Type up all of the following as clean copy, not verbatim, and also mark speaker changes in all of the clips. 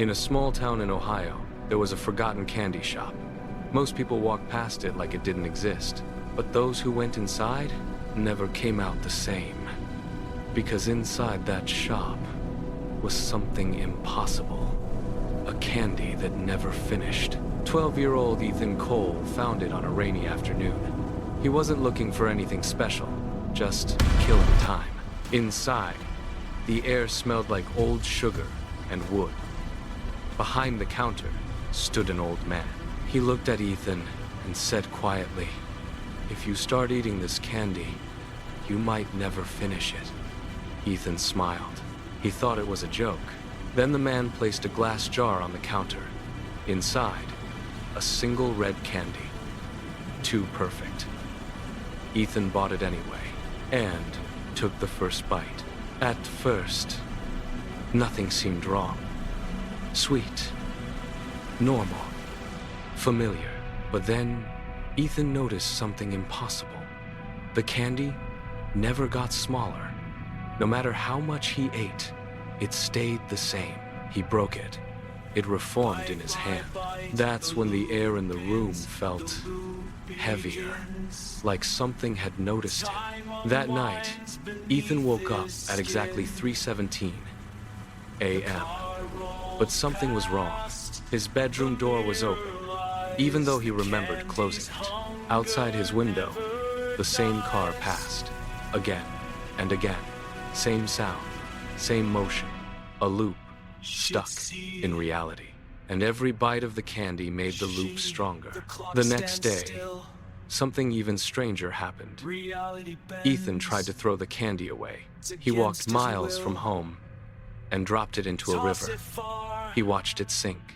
Speaker 1: In a small town in Ohio, there was a forgotten candy shop. Most people walked past it like it didn't exist, but those who went inside never came out the same. Because inside that shop was something impossible. A candy that never finished. 12-year-old Ethan Cole found it on a rainy afternoon. He wasn't looking for anything special, just killing time. Inside, the air smelled like old sugar and wood. Behind the counter stood an old man. He looked at Ethan and said quietly, "If you start eating this candy, you might never finish it." Ethan smiled. He thought it was a joke. Then the man placed a glass jar on the counter. Inside, a single red candy. Too perfect. Ethan bought it anyway, and took the first bite. At first, nothing seemed wrong. Sweet. Normal. Familiar. But then, Ethan noticed something impossible. The candy never got smaller. No matter how much he ate, it stayed the same. He broke it. It reformed in his hand. That's when the air in the room felt heavier, like something had noticed him. That night, Ethan woke up at exactly 3:17 a.m. But something was wrong. His bedroom door was open, even though he remembered closing it. Outside his window, the same car passed, again and again. Same sound, same motion, a loop, stuck in reality. And every bite of the candy made the loop stronger. The next day, something even stranger happened. Ethan tried to throw the candy away. He walked miles from home and dropped it into a river. He watched it sink.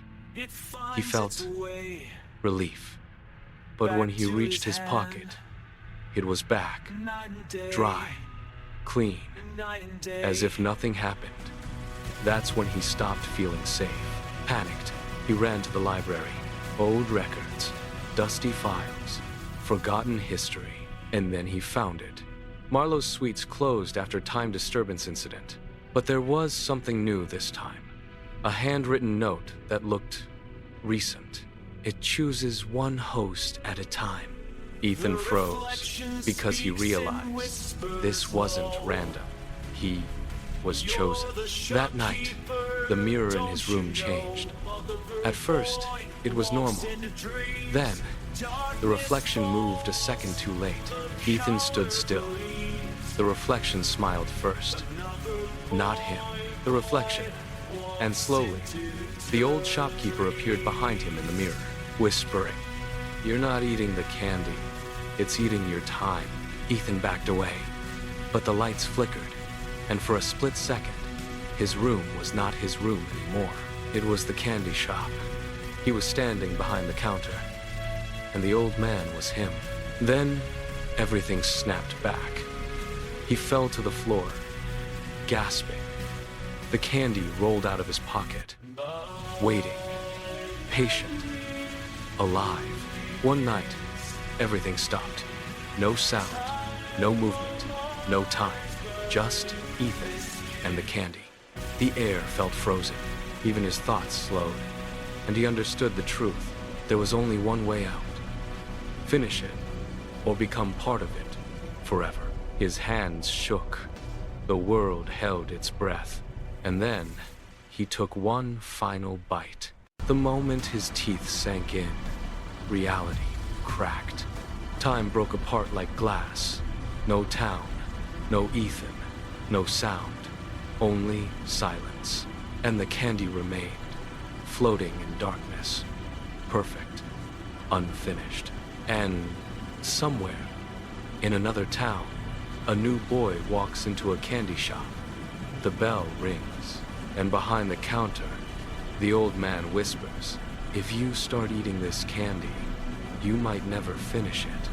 Speaker 1: He felt relief. But when he reached his pocket, it was back, dry, clean, as if nothing happened. That's when he stopped feeling safe. Panicked, he ran to the library. Old records, dusty files, forgotten history, and then he found it. Marlowe's Sweets closed after time disturbance incident, but there was something new this time. A handwritten note that looked recent. It chooses one host at a time. Ethan froze because he realized this wasn't random. He was chosen. That night, the mirror in his room changed. At first, it was normal. Then, the reflection moved a second too late. Ethan stood still. The reflection smiled first. Not him, the reflection. And slowly, the old shopkeeper appeared behind him in the mirror, whispering, "You're not eating the candy. It's eating your time." Ethan backed away, but the lights flickered, and for a split second, his room was not his room anymore. It was the candy shop. He was standing behind the counter, and the old man was him. Then, everything snapped back. He fell to the floor, gasping. The candy rolled out of his pocket, waiting, patient, alive. One night, everything stopped. No sound, no movement, no time. Just Ethan and the candy. The air felt frozen. Even his thoughts slowed. And he understood the truth. There was only one way out. Finish it, or become part of it forever. His hands shook. The world held its breath. And then, he took one final bite. The moment his teeth sank in, reality cracked. Time broke apart like glass. No town, no Ethan, no sound, only silence. And the candy remained, floating in darkness, perfect, unfinished. And somewhere, in another town, a new boy walks into a candy shop. The bell rings, and behind the counter, the old man whispers, "If you start eating this candy, you might never finish it."